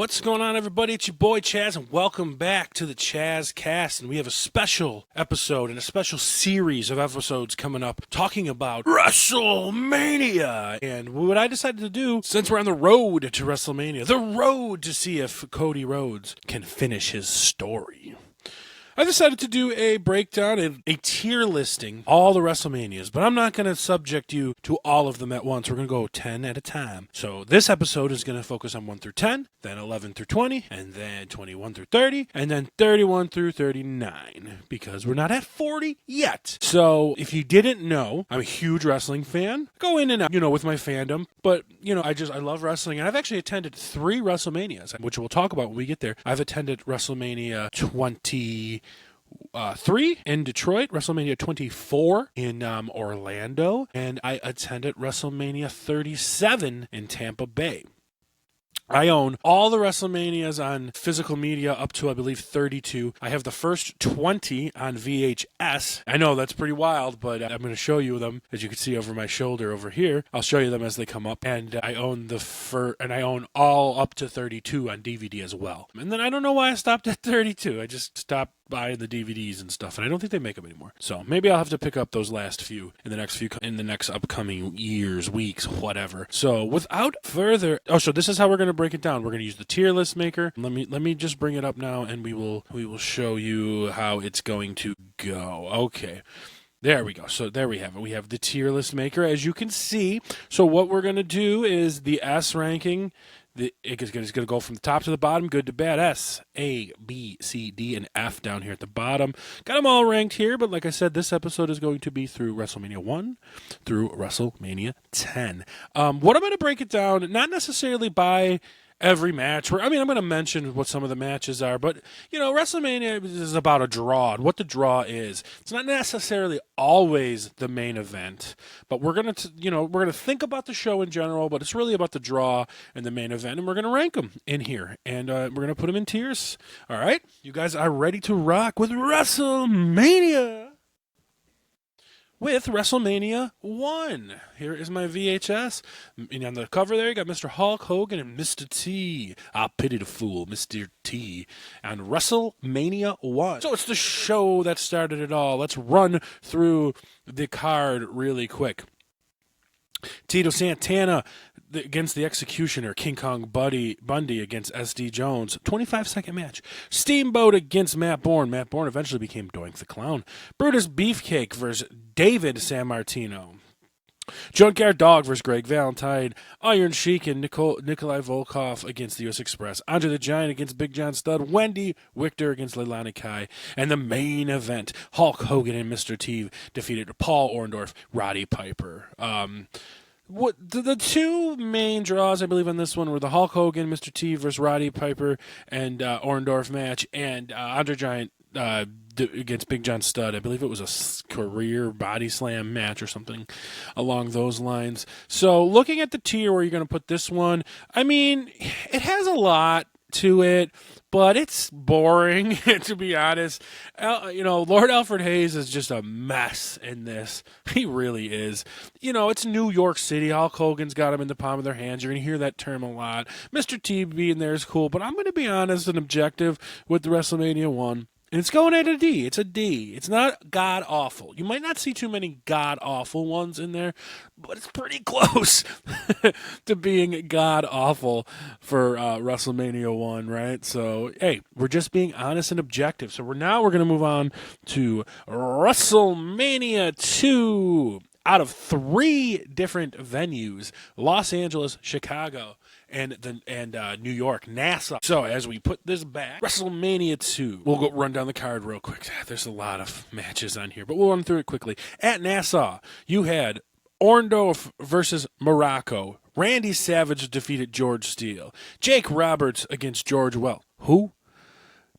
What's going on, everybody? It's your boy Chazz, and welcome back to the Chazz Cast. And we have a special episode and a special series of episodes coming up talking about WrestleMania. And what I decided to do, since we're on the road to WrestleMania, the road to see if Cody Rhodes can finish his story, I decided to do a breakdown and a tier listing, all the WrestleManias, but I'm not going to subject you to all of them at once. We're going to go 10 at a time. So this episode is going to focus on 1 through 10, then 11 through 20, and then 21 through 30, and then 31 through 39, because we're not at 40 yet. So if you didn't know, I'm a huge wrestling fan. Go in and out, with my fandom, but, I love wrestling, and I've actually attended 3 WrestleManias, which we'll talk about when we get there. I've attended WrestleMania 23 in Detroit, WrestleMania 24 in Orlando, and I attended WrestleMania 37 in Tampa Bay. I own all the WrestleManias on physical media up to, I believe, 32. I have the first 20 on VHS. I know that's pretty wild, but I'm going to show you them, as you can see over my shoulder over here. I'll show you them as they come up. And I own I own all up to 32 on DVD as well. And then I don't know why I stopped at 32. I just stopped buying the DVDs and stuff, and I don't think they make them anymore. So maybe I'll have to pick up those last few in the next upcoming years, weeks, whatever. So without further, so this is how we're going to break it down. We're going to use the tier list maker. Let me just bring it up now, and we will show you how it's going to go. Okay. There we go. So there we have it. We have the tier list maker, as you can see. So what we're going to do is the S ranking. It's going to go from the top to the bottom, good to bad. S, A, B, C, D, and F down here at the bottom. Got them all ranked here, but like I said, this episode is going to be through WrestleMania 1 through WrestleMania 10. What I'm going to break it down, not necessarily by every match. I'm going to mention what some of the matches are, but, WrestleMania is about a draw, and what the draw is. It's not necessarily always the main event, but we're going to think about the show in general, but it's really about the draw and the main event, and we're going to rank them in here, and we're going to put them in tiers. All right? You guys are ready to rock with WrestleMania? With WrestleMania 1. Here is my VHS. And on the cover there, you got Mr. Hulk Hogan and Mr. T. I pity the fool, Mr. T. On WrestleMania 1. So it's the show that started it all. Let's run through the card really quick. Tito Santana against the Executioner, King Kong Bundy against SD Jones, 25-second match. Steamboat against Matt Bourne. Matt Bourne eventually became Doink the Clown. Brutus Beefcake versus David Sammartino. Junkyard Dog versus Greg Valentine. Iron Sheik and Nikolai Volkov against the U.S. Express. Andre the Giant against Big John Studd. Wendy Victor against Leilani Kai. And the main event, Hulk Hogan and Mr. T defeated Paul Orndorff, Roddy Piper. The two main draws, I believe, on this one were the Hulk Hogan, Mr. T versus Roddy Piper and Orndorff match, and Andre Giant against Big John Studd. I believe it was a career body slam match or something along those lines. So looking at the tier where you're going to put this one, it has a lot to it, but it's boring, to be honest. Lord Alfred Hayes is just a mess in this. He really is. It's New York City. Hulk Hogan's got him in the palm of their hands. You're going to hear that term a lot. Mr. T being there is cool, but I'm going to be honest and objective with the WrestleMania 1. And it's going at a D. It's a D. It's not god-awful. You might not see too many god-awful ones in there, but it's pretty close to being god-awful for WrestleMania 1, right? So, hey, we're just being honest and objective. So we're going to move on to WrestleMania 2. Out of 3 different venues, Los Angeles, Chicago, and New York, Nassau. So as we put this back, WrestleMania 2. We'll go run down the card real quick. There's a lot of matches on here, but we'll run through it quickly. At Nassau, you had Orndorff versus Morocco. Randy Savage defeated George Steele. Jake Roberts against George Who?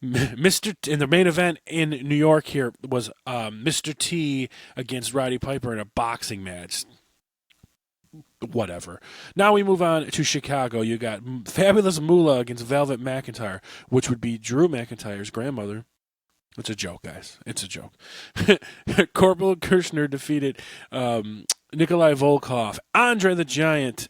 In the main event in New York here was Mr. T against Roddy Piper in a boxing match. Whatever. Now we move on to Chicago. You got Fabulous Moolah against Velvet McIntyre, which would be Drew McIntyre's grandmother. It's a joke, guys. It's a joke. Corporal Kirchner defeated Nikolai Volkov. Andre the Giant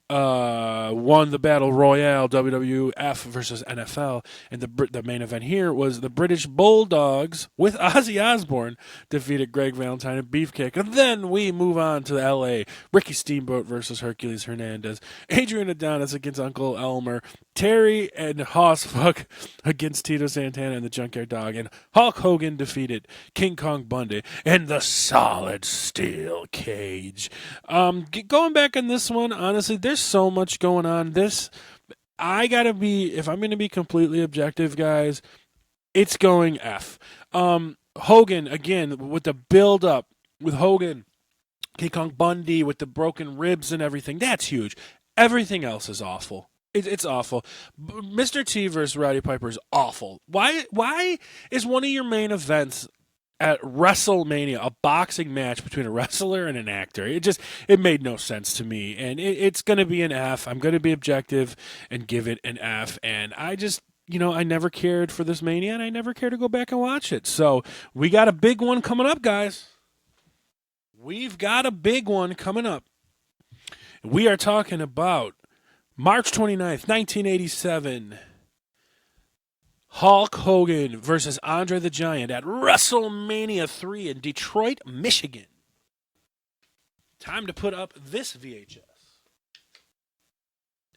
won the Battle Royale, WWF versus NFL, and the main event here was the British Bulldogs with Ozzy Osbourne defeated Greg Valentine and Beefcake. And then we move on to LA, Ricky Steamboat versus Hercules Hernandez, Adrian Adonis against Uncle Elmer, Terry and Hossfuck against Tito Santana and the Junkyard Dog, and Hulk Hogan defeated King Kong Bundy and the Solid Steel Cage. Going back on this one, honestly, there's so much going on. If I'm going to be completely objective, guys, it's going F. Hogan, again, with the build-up, with Hogan, King Kong Bundy, with the broken ribs and everything, that's huge. Everything else is awful. It's awful. Mr. T versus Roddy Piper is awful. Why is one of your main events at WrestleMania a boxing match between a wrestler and an actor? It made no sense to me, and it's going to be an F. I'm going to be objective and give it an F, and I never cared for this Mania, and I never cared to go back and watch it. So we got a big one coming up, guys. We've got a big one coming up. We are talking about March 29th, 1987. Hulk Hogan versus Andre the Giant at WrestleMania 3 in Detroit, Michigan. Time to put up this VHS.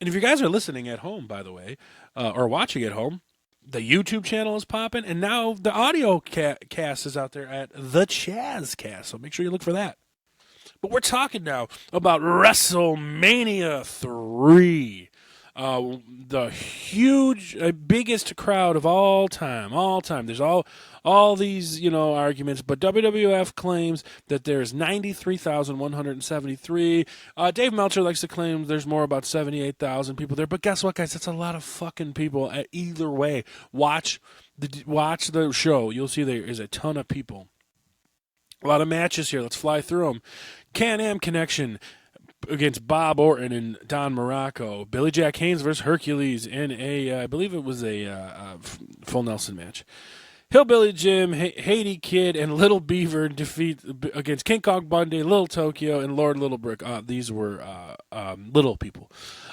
And if you guys are listening at home, by the way, or watching at home, the YouTube channel is popping, and now the audio cast is out there at the Chazz Cast, so make sure you look for that. But we're talking now about WrestleMania 3. The huge, biggest crowd of all time. There's all these, arguments, but WWF claims that there's 93,173. Dave Meltzer likes to claim there's more, about 78,000 people there. But guess what, guys? That's a lot of fucking people. Either way, watch the show. You'll see there is a ton of people. A lot of matches here. Let's fly through them. Can-Am Connection against Bob Orton and Don Morocco. Billy Jack Haynes versus Hercules in I believe it was a full Nelson match. Hillbilly Jim, Haiti Kid, and Little Beaver defeat against King Kong Bundy, Little Tokyo, and Lord Little Brick. These were little people.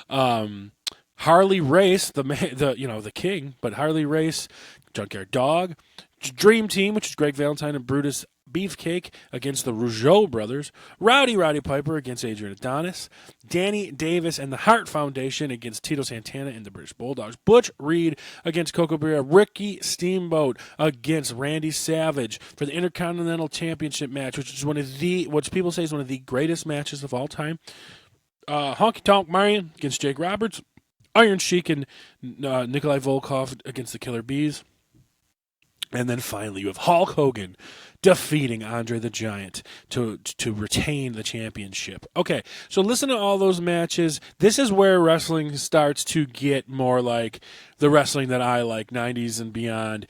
Harley Race, the king, but Harley Race, Junkyard Dog, Dream Team, which is Greg Valentine and Brutus Beefcake against the Rougeau brothers, Roddy Piper against Adrian Adonis, Danny Davis and the Hart Foundation against Tito Santana and the British Bulldogs, Butch Reed against Coco Beer, Ricky Steamboat against Randy Savage for the Intercontinental Championship match, which is what people say is one of the greatest matches of all time. Honky Tonk Marion against Jake Roberts, Iron Sheik and Nikolai Volkov against the Killer Bees. And then finally, you have Hulk Hogan defeating Andre the Giant to retain the championship. Okay, so listen to all those matches. This is where wrestling starts to get more like the wrestling that I like, 90s and beyond.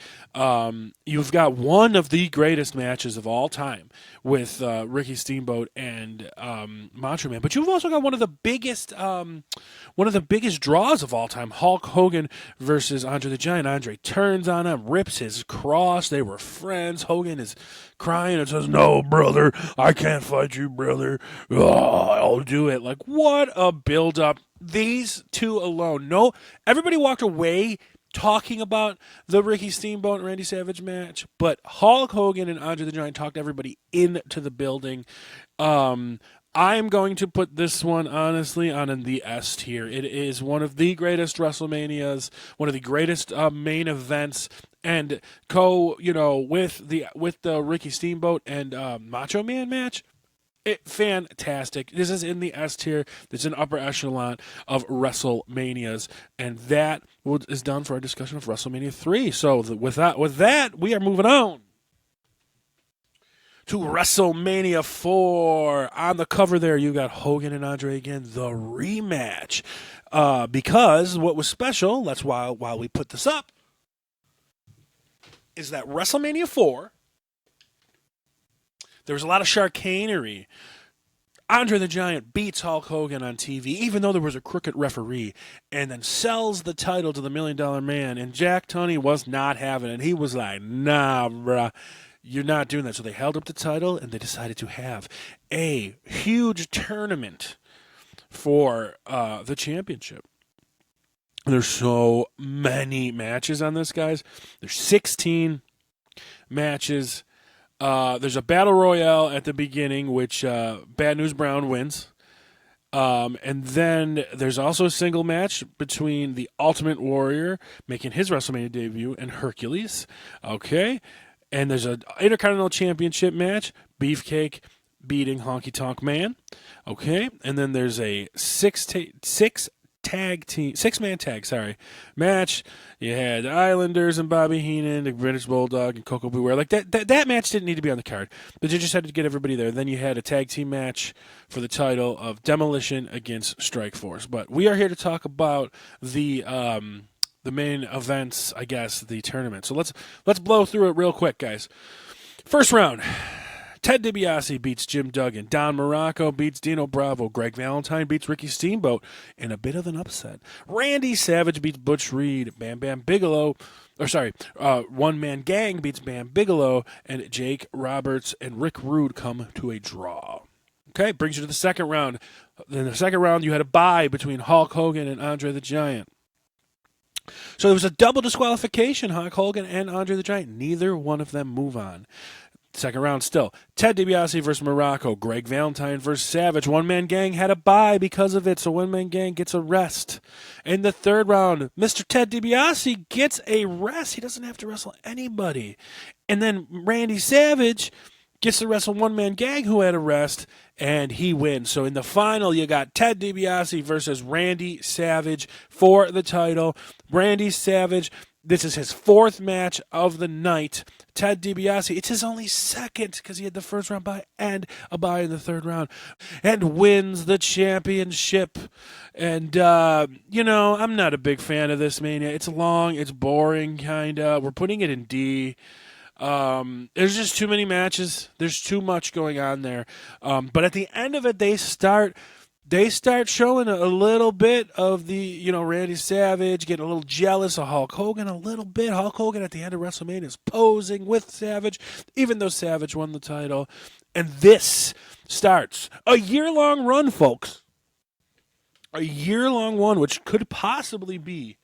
You've got one of the greatest matches of all time with Ricky Steamboat and Macho Man, but you've also got one of the biggest draws of all time, Hulk Hogan versus Andre the Giant. Andre turns on him, rips his cross. They were friends. Hogan is crying and says, "No, brother, I can't fight you, brother. Oh, I'll do it." Like, what a build-up. These two alone. No, everybody walked away talking about the Ricky Steamboat and Randy Savage match, but Hulk Hogan and Andre the Giant talked everybody into the building. I'm going to put this one, honestly, on the S tier. It is one of the greatest WrestleManias, one of the greatest main events, and with the Ricky Steamboat and Macho Man match. Fantastic. This is in the S tier. This is an upper echelon of WrestleManias, and that is done for our discussion of WrestleMania 3. So with that, we are moving on to WrestleMania 4. On the cover there, you got Hogan and Andre again, the rematch. Because what was special, that's while we put this up, is that WrestleMania 4, there was a lot of chicanery. Andre the Giant beats Hulk Hogan on TV, even though there was a crooked referee, and then sells the title to the $1 Million Man, and Jack Tunney was not having it. He was like, "Nah, bruh, you're not doing that." So they held up the title, and they decided to have a huge tournament for the championship. There's so many matches on this, guys. There's 16 matches. There's a battle royale at the beginning, which Bad News Brown wins. And then there's also a single match between the Ultimate Warrior, making his WrestleMania debut, and Hercules. Okay. And there's an Intercontinental Championship match, Beefcake beating Honky Tonk Man. Okay. And then there's a six-man tag match. You had the Islanders and Bobby Heenan, the British Bulldog, and Coco Beware. Like that match didn't need to be on the card, but you just had to get everybody there. Then you had a tag team match for the title of Demolition against Strikeforce. But we are here to talk about the main events, I guess, the tournament. So let's blow through it real quick, guys. First round. Ted DiBiase beats Jim Duggan. Don Morocco beats Dino Bravo. Greg Valentine beats Ricky Steamboat in a bit of an upset. Randy Savage beats Butch Reed. One Man Gang beats Bam Bigelow. And Jake Roberts and Rick Rude come to a draw. Okay, brings you to the second round. In the second round, you had a bye between Hulk Hogan and Andre the Giant. So there was a double disqualification, Hulk Hogan and Andre the Giant. Neither one of them move on. Second round still. Ted DiBiase versus Morocco. Greg Valentine versus Savage. One Man Gang had a bye because of it, so One Man Gang gets a rest. In the third round, Mr. Ted DiBiase gets a rest. He doesn't have to wrestle anybody. And then Randy Savage gets to wrestle One Man Gang, who had a rest, and he wins. So in the final, you got Ted DiBiase versus Randy Savage for the title. Randy Savage, this is his fourth match of the night. Ted DiBiase, it's his only second because he had the first round bye and a bye in the third round, and wins the championship. And, I'm not a big fan of this Mania. It's long, it's boring, kind of. We're putting it in D. There's just too many matches. There's too much going on there. But at the end of it, they start showing a little bit of the, Randy Savage getting a little jealous of Hulk Hogan a little bit. Hulk Hogan at the end of WrestleMania is posing with Savage, even though Savage won the title. And this starts a year-long run, folks. A year-long one, which could possibly be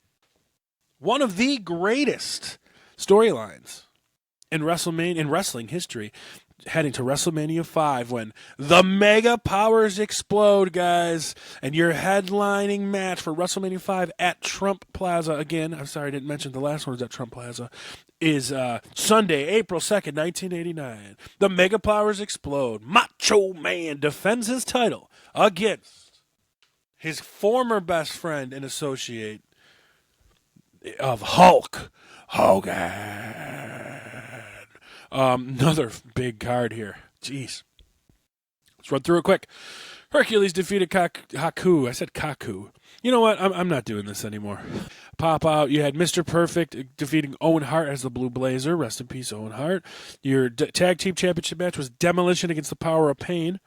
one of the greatest storylines in wrestling history. Heading to WrestleMania 5 when the mega powers explode, guys. And your headlining match for WrestleMania 5 at Trump Plaza, again, I'm sorry I didn't mention the last one was at Trump Plaza, is Sunday, April 2nd, 1989. The mega powers explode. Macho Man defends his title against his former best friend and associate of Hulk Hogan. Another big card here. Jeez. Let's run through it quick. Hercules defeated Haku. I said Kaku. You know what? I'm not doing this anymore. Pop out. You had Mr. Perfect defeating Owen Hart as the Blue Blazer. Rest in peace, Owen Hart. Your tag team championship match was Demolition against the Power of Pain.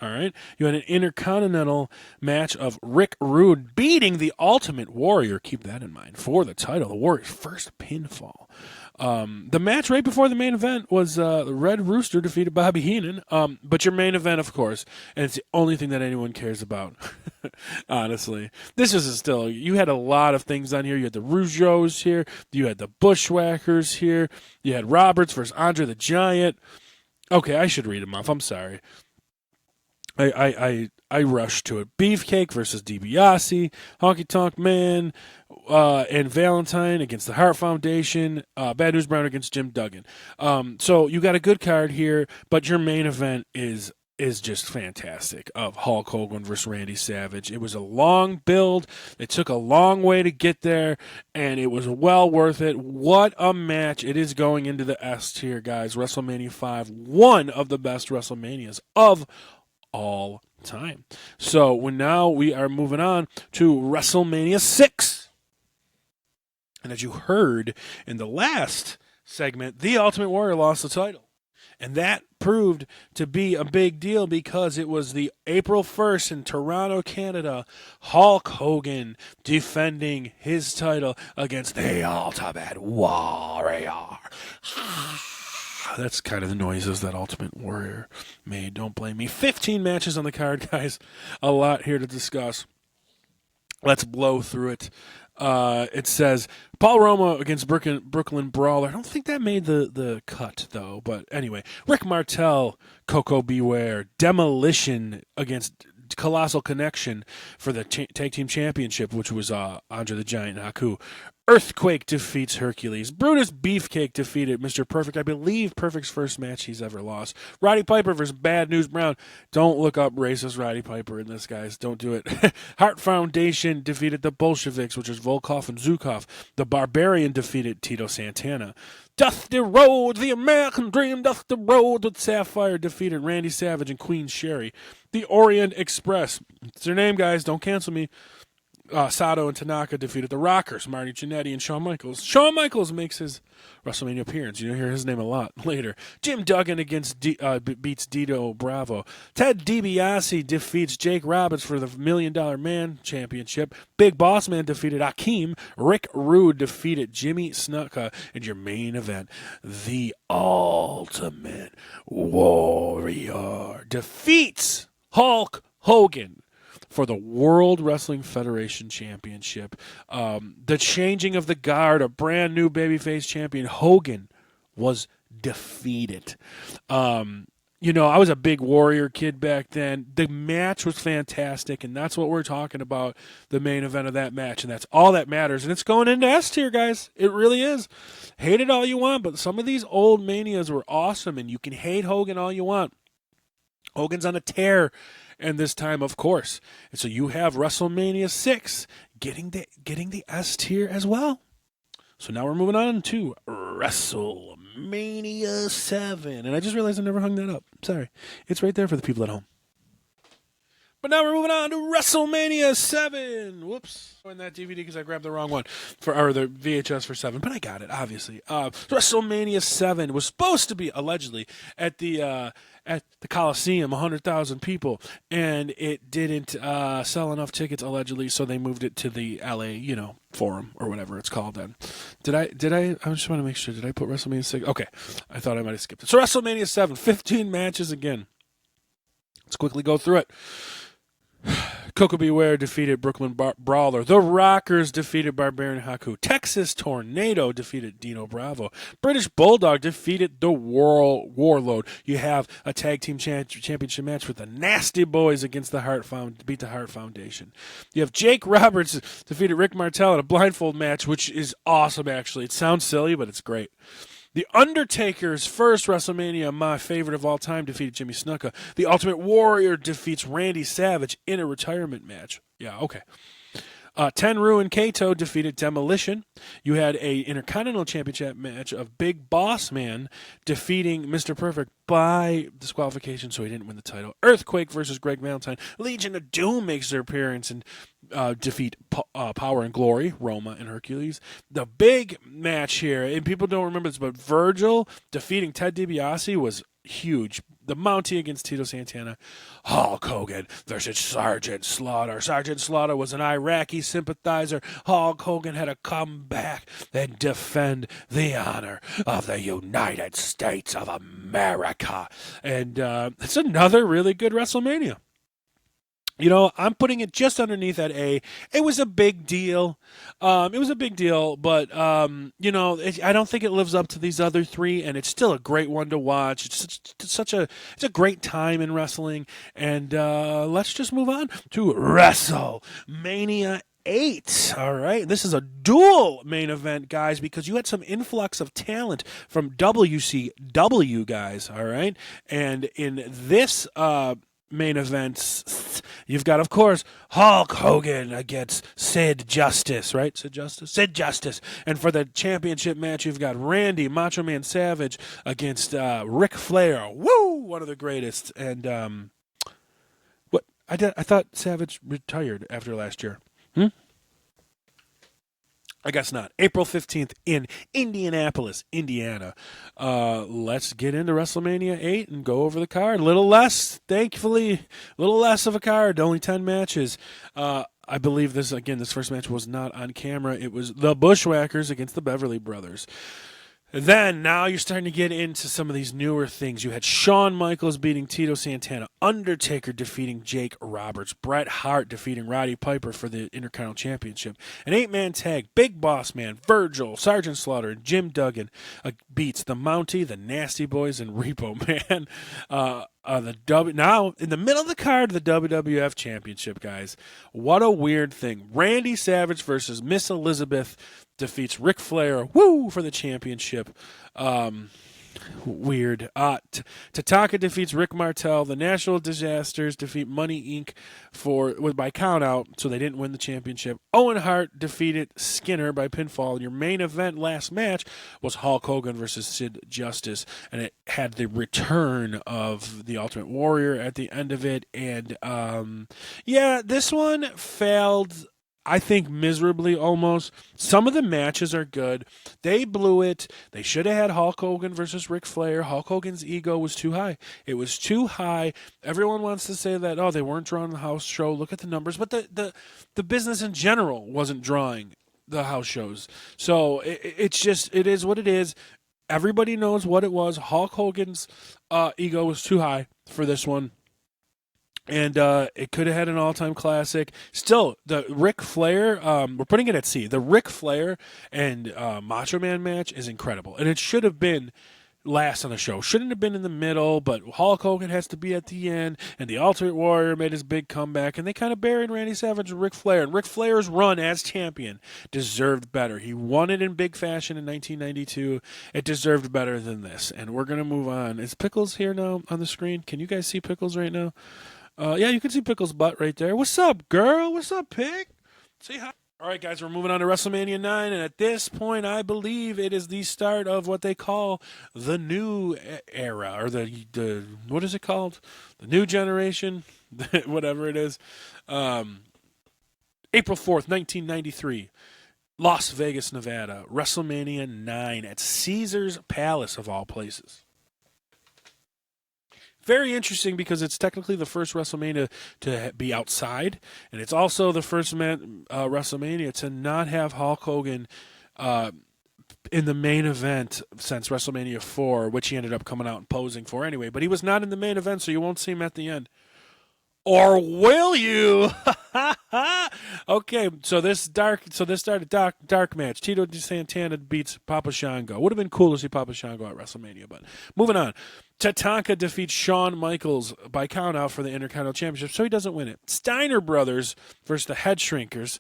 All right. You had an Intercontinental match of Rick Rude beating the Ultimate Warrior. Keep that in mind. For the title. The Warrior's first pinfall. The match right before the main event was the Red Rooster defeated Bobby Heenan. But your main event, of course, and it's the only thing that anyone cares about, honestly. This is still, you had a lot of things on here. You had the Rougeaus here. You had the Bushwhackers here. You had Roberts versus Andre the Giant. Okay, I should read them off. I'm sorry. I rushed to it. Beefcake versus DiBiase, Honky Tonk Man, and Valentine against the Hart Foundation, Bad News Brown against Jim Duggan. So you got a good card here, but your main event is just fantastic of Hulk Hogan versus Randy Savage. It was a long build. It took a long way to get there, and it was well worth it. What a match. It is going into the S tier, guys. WrestleMania 5, one of the best WrestleManias of all time. So now we are moving on to WrestleMania 6. And as you heard in the last segment, the Ultimate Warrior lost the title. And that proved to be a big deal because it was the April 1st in Toronto, Canada, Hulk Hogan defending his title against the Ultimate Warrior. That's kind of the noises that Ultimate Warrior made. Don't blame me. 15 matches on the card, guys. A lot here to discuss. Let's blow through it. It says Paul Roma against Brooklyn Brawler. I don't think that made the cut, though. But anyway, Rick Martel, Coco Beware, Demolition against Colossal Connection for the Tag Team Championship, which was Andre the Giant and Haku. Earthquake defeats Hercules. Brutus Beefcake defeated Mr. Perfect. I believe Perfect's first match he's ever lost. Roddy Piper versus Bad News Brown. Don't look up racist Roddy Piper in this, guys. Don't do it. Heart Foundation defeated the Bolsheviks, which is Volkov and Zukov. The Barbarian defeated Tito Santana. Dusty Road, the American Dream, Dusty Road with Sapphire defeated Randy Savage and Queen Sherry. The Orient Express. It's their name, guys. Don't cancel me. Sato and Tanaka defeated the Rockers, Marty Jannetty and Shawn Michaels. Shawn Michaels makes his WrestleMania appearance. You'll hear his name a lot later. Jim Duggan beats Dito Bravo. Ted DiBiase defeats Jake Roberts for the $1 Million Man Championship. Big Boss Man defeated Akeem. Rick Rude defeated Jimmy Snuka. And your main event, the Ultimate Warrior defeats Hulk Hogan for the World Wrestling Federation Championship. The changing of the guard, a brand new babyface champion, Hogan, was defeated. I was a big Warrior kid back then. The match was fantastic, and that's what we're talking about, the main event of that match, and that's all that matters. And it's going into S tier, guys. It really is. Hate it all you want, but some of these old Manias were awesome, and you can hate Hogan all you want. Hogan's on a tear. And this time, of course. And so you have WrestleMania 6 getting the S tier as well. So now we're moving on to WrestleMania 7. And I just realized I never hung that up. Sorry. It's right there for the people at home. But now we're moving on to WrestleMania 7. Whoops. In that DVD because I grabbed the wrong one. Or the VHS for 7. But I got it, obviously. WrestleMania 7 was supposed to be, allegedly, at the Coliseum, 100,000 people. And it didn't sell enough tickets, allegedly, so they moved it to the LA, Forum or whatever it's called then. Did I just want to make sure. Did I put WrestleMania 6? Okay. I thought I might have skipped it. So WrestleMania 7, 15 matches again. Let's quickly go through it. Coco Beware defeated Brooklyn Brawler. The Rockers defeated Barbarian Haku. Texas Tornado defeated Dino Bravo. British Bulldog defeated the Warlord. You have a tag team championship match with the Nasty Boys against the Hart Foundation. You have Jake Roberts defeated Rick Martel in a blindfold match, which is awesome, actually. It sounds silly, but it's great. The Undertaker's first WrestleMania, my favorite of all time, defeated Jimmy Snuka. The Ultimate Warrior defeats Randy Savage in a retirement match. Yeah, okay. Tenryu and Kato defeated Demolition. You had a Intercontinental Championship match of Big Boss Man defeating Mr. Perfect by disqualification, so he didn't win the title. Earthquake versus Greg Valentine. Legion of Doom makes their appearance and defeat Power and Glory, Roma and Hercules. The big match here, and people don't remember this, but Virgil defeating Ted DiBiase was huge. The Mountie against Tito Santana. Hulk Hogan versus Sergeant Slaughter. Sergeant Slaughter was an Iraqi sympathizer. Hulk Hogan had to come back and defend the honor of the United States of America. And it's another really good WrestleMania. I'm putting it just underneath that A. It was a big deal. But, I don't think it lives up to these other three, and it's still a great one to watch. It's a great time in wrestling. And let's just move on to WrestleMania 8. All right. This is a dual main event, guys, because you had some influx of talent from WCW, guys. All right. And in this main events, you've got, of course, Hulk Hogan against Sid Justice, right? Sid Justice. And for the championship match, you've got Randy Macho Man Savage against Ric Flair. Woo! One of the greatest. And I thought Savage retired after last year. I guess not. April 15th in Indianapolis, Indiana. Let's get into WrestleMania 8 and go over the card. A little less of a card, only 10 matches. I believe this first match was not on camera. It was the Bushwhackers against the Beverly Brothers. Then, now you're starting to get into some of these newer things. You had Shawn Michaels beating Tito Santana, Undertaker defeating Jake Roberts, Bret Hart defeating Roddy Piper for the Intercontinental Championship, an 8-man tag, Big Boss Man, Virgil, Sergeant Slaughter, and Jim Duggan beats the Mountie, the Nasty Boys, and Repo Man. Now, in the middle of the card, the WWF Championship, guys. What a weird thing. Randy Savage versus Miss Elizabeth defeats Ric Flair, for the championship. Weird. Tatanka defeats Rick Martel. The National Disasters defeat Money Inc. by count out, so they didn't win the championship. Owen Hart defeated Skinner by pinfall. Your main event last match was Hulk Hogan versus Sid Justice, and it had the return of the Ultimate Warrior at the end of it. And this one failed, I think, miserably almost. Some of the matches are good. They blew it. They should have had Hulk Hogan versus Ric Flair. Hulk Hogan's ego was too high. It was too high. Everyone wants to say that, they weren't drawing the house show. Look at the numbers. But the business in general wasn't drawing the house shows. So it is what it is. Everybody knows what it was. Hulk Hogan's ego was too high for this one. And it could have had an all-time classic. Still, the Ric Flair, we're putting it at C. The Ric Flair and Macho Man match is incredible. And it should have been last on the show. Shouldn't have been in the middle, but Hulk Hogan has to be at the end. And the Ultimate Warrior made his big comeback. And they kind of buried Randy Savage and Ric Flair. And Ric Flair's run as champion deserved better. He won it in big fashion in 1992. It deserved better than this. And we're going to move on. Is Pickles here now on the screen? Can you guys see Pickles right now? Yeah, you can see Pickle's butt right there. What's up, girl? What's up, pig? Say hi. All right, guys, we're moving on to WrestleMania 9, and at this point, I believe it is the start of what they call the new era, or the what is it called? The new generation, whatever it is. April 4th, 1993. Las Vegas, Nevada. WrestleMania 9 at Caesar's Palace, of all places. Very interesting because it's technically the first WrestleMania to be outside, and it's also the first WrestleMania to not have Hulk Hogan in the main event since WrestleMania 4, which he ended up coming out and posing for anyway. But he was not in the main event, so you won't see him at the end. Or will you? Okay, so this started dark match. Tito Santana beats Papa Shango. Would have been cool to see Papa Shango at WrestleMania, but moving on. Tatanka defeats Shawn Michaels by countout for the Intercontinental Championship, so he doesn't win it. Steiner Brothers versus the Head Shrinkers,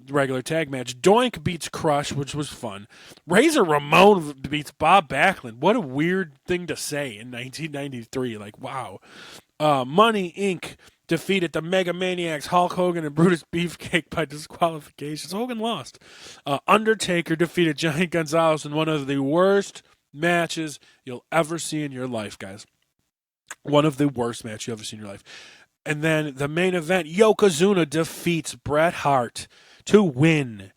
regular tag match. Doink beats Crush, which was fun. Razor Ramon beats Bob Backlund. What a weird thing to say in 1993. Like, wow. Money Inc. defeated the Mega Maniacs, Hulk Hogan and Brutus Beefcake by disqualifications. Hogan lost. Undertaker defeated Giant Gonzalez in one of the worst matches you'll ever see in your life, guys. One of the worst matches you'll ever see in your life. And then the main event, Yokozuna defeats Bret Hart to win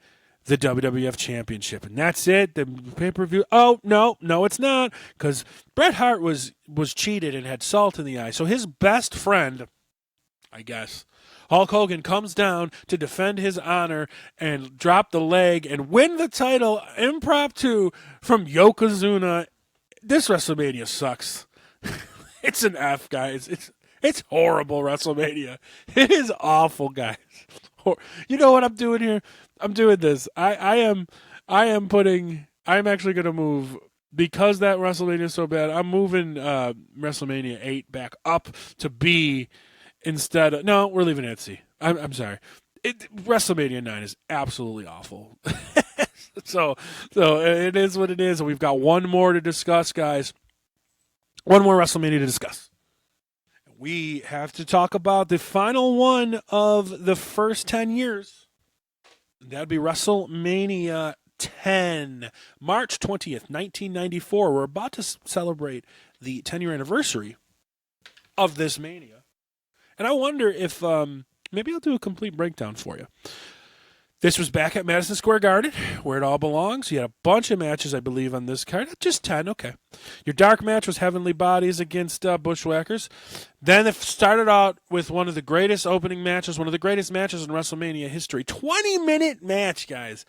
the WWF Championship. And that's it. The pay-per-view. Oh, no, it's not. Because Bret Hart was cheated and had salt in the eye. So his best friend, I guess, Hulk Hogan, comes down to defend his honor and drop the leg and win the title impromptu from Yokozuna. This WrestleMania sucks. It's an F, guys. It's horrible WrestleMania. It is awful, guys. You know what I'm doing here? I'm doing this. I'm actually going to move, because that WrestleMania is so bad, I'm moving WrestleMania 8 back up to B instead of, no, we're leaving it at C. I'm sorry. WrestleMania 9 is absolutely awful. So it is what it is, and we've got one more to discuss, guys. One more WrestleMania to discuss. We have to talk about the final one of the first 10 years. That would be WrestleMania 10, March 20th, 1994. We're about to celebrate the 10-year anniversary of this Mania. And I wonder if maybe I'll do a complete breakdown for you. This was back at Madison Square Garden, where it all belongs. You had a bunch of matches, I believe, on this card. Just 10, okay. Your dark match was Heavenly Bodies against Bushwhackers. Then it started out with one of the greatest opening matches, one of the greatest matches in WrestleMania history. 20-minute match, guys.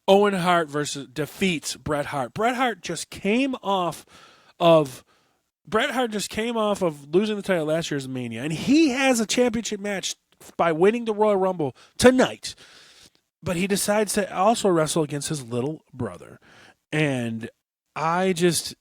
Owen Hart defeats Bret Hart. Bret Hart just came off of losing the title last year's Mania, and he has a championship match by winning the Royal Rumble tonight. But he decides to also wrestle against his little brother. And it's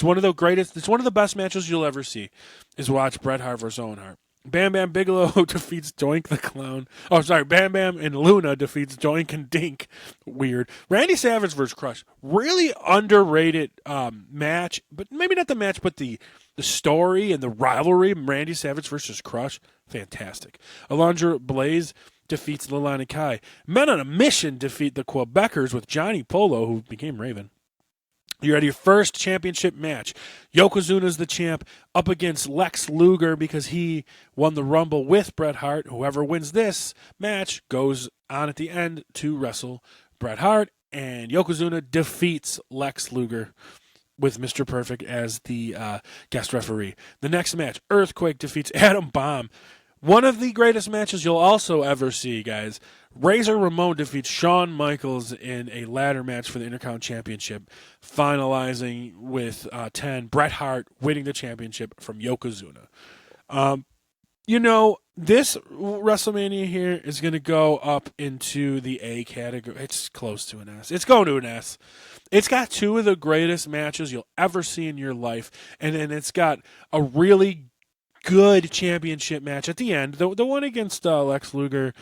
one of the best matches you'll ever see is watch Bret Hart versus Owen Hart. Bam Bam Bigelow defeats Doink the Clown. Oh, sorry, Bam Bam and Luna defeats Doink and Dink. Weird. Randy Savage versus Crush. Really underrated match, but maybe not the match, but the story and the rivalry. Randy Savage versus Crush. Fantastic. Alundra Blaze defeats Lalani Kai. Men on a Mission defeat the Quebecers with Johnny Polo, who became Raven. You're at your first championship match. Yokozuna's the champ up against Lex Luger because he won the Rumble with Bret Hart. Whoever wins this match goes on at the end to wrestle Bret Hart, and Yokozuna defeats Lex Luger with Mr. Perfect as the guest referee. The next match, Earthquake defeats Adam Bomb. One of the greatest matches you'll also ever see, guys. Razor Ramon defeats Shawn Michaels in a ladder match for the Intercontinental Championship, finalizing with 10. Bret Hart winning the championship from Yokozuna. This WrestleMania here is going to go up into the A category. It's close to an S. It's going to an S. It's got two of the greatest matches you'll ever see in your life, and then it's got a really good championship match at the end. The one against Lex Luger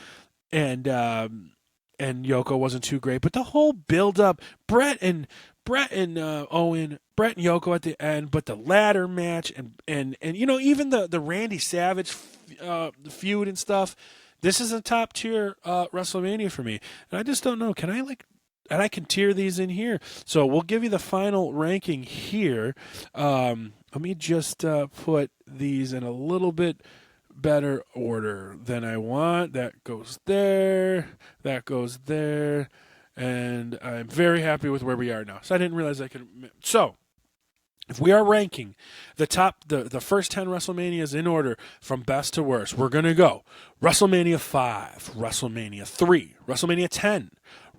and Yoko wasn't too great, but the whole build up, Bret and Owen, Bret and Yoko at the end, but the ladder match and even the Randy Savage feud and stuff. This is a top tier WrestleMania for me, and I just don't know. And I can tier these in here. So we'll give you the final ranking here. Let me just put these in a little bit better order than I want. That goes there. That goes there. And I'm very happy with where we are now. So I didn't realize I could. So if we are ranking the first 10 WrestleManias in order from best to worst, we're going to go WrestleMania 5, WrestleMania 3, WrestleMania 10,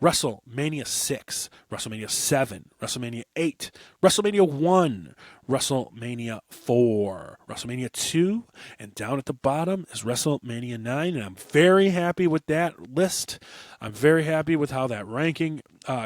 WrestleMania 6, WrestleMania 7, WrestleMania 8, WrestleMania 1, WrestleMania 4, WrestleMania 2, and down at the bottom is WrestleMania 9, and I'm very happy with that list. I'm very happy with how that ranking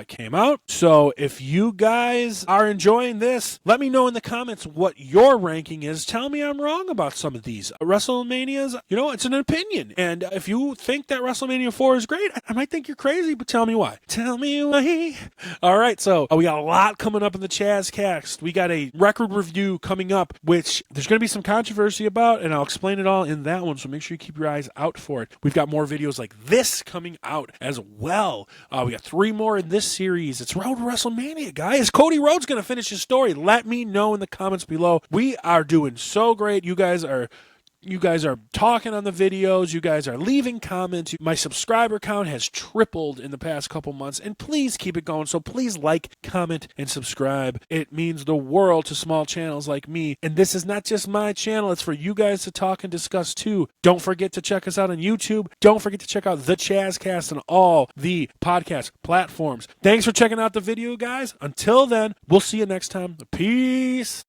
came out. So if you guys are enjoying this, let me know in the comments what your ranking is. Tell me I'm wrong about some of these WrestleManias. It's an opinion. And if you think that WrestleMania 4 is great, I might think you're crazy, but tell me why. Tell me why. All right, so we got a lot coming up in the Chazz Cast. We got a record review coming up, which there's going to be some controversy about, and I'll explain it all in that one, so make sure you keep your eyes out for it. We've got more videos like this coming out as well. We got 3 more in this series. It's Road to WrestleMania, guys. Cody Rhodes going to finish his story. Let me know in the comments below. We are doing so great. You guys are talking on the videos. You guys are leaving comments. My subscriber count has tripled in the past couple months, and please keep it going. So please like, comment, and subscribe. It means the world to small channels like me. And this is not just my channel. It's for you guys to talk and discuss too. Don't forget to check us out on YouTube. Don't forget to check out the Chazz Cast on all the podcast platforms. Thanks for checking out the video, guys. Until then, we'll see you next time. Peace.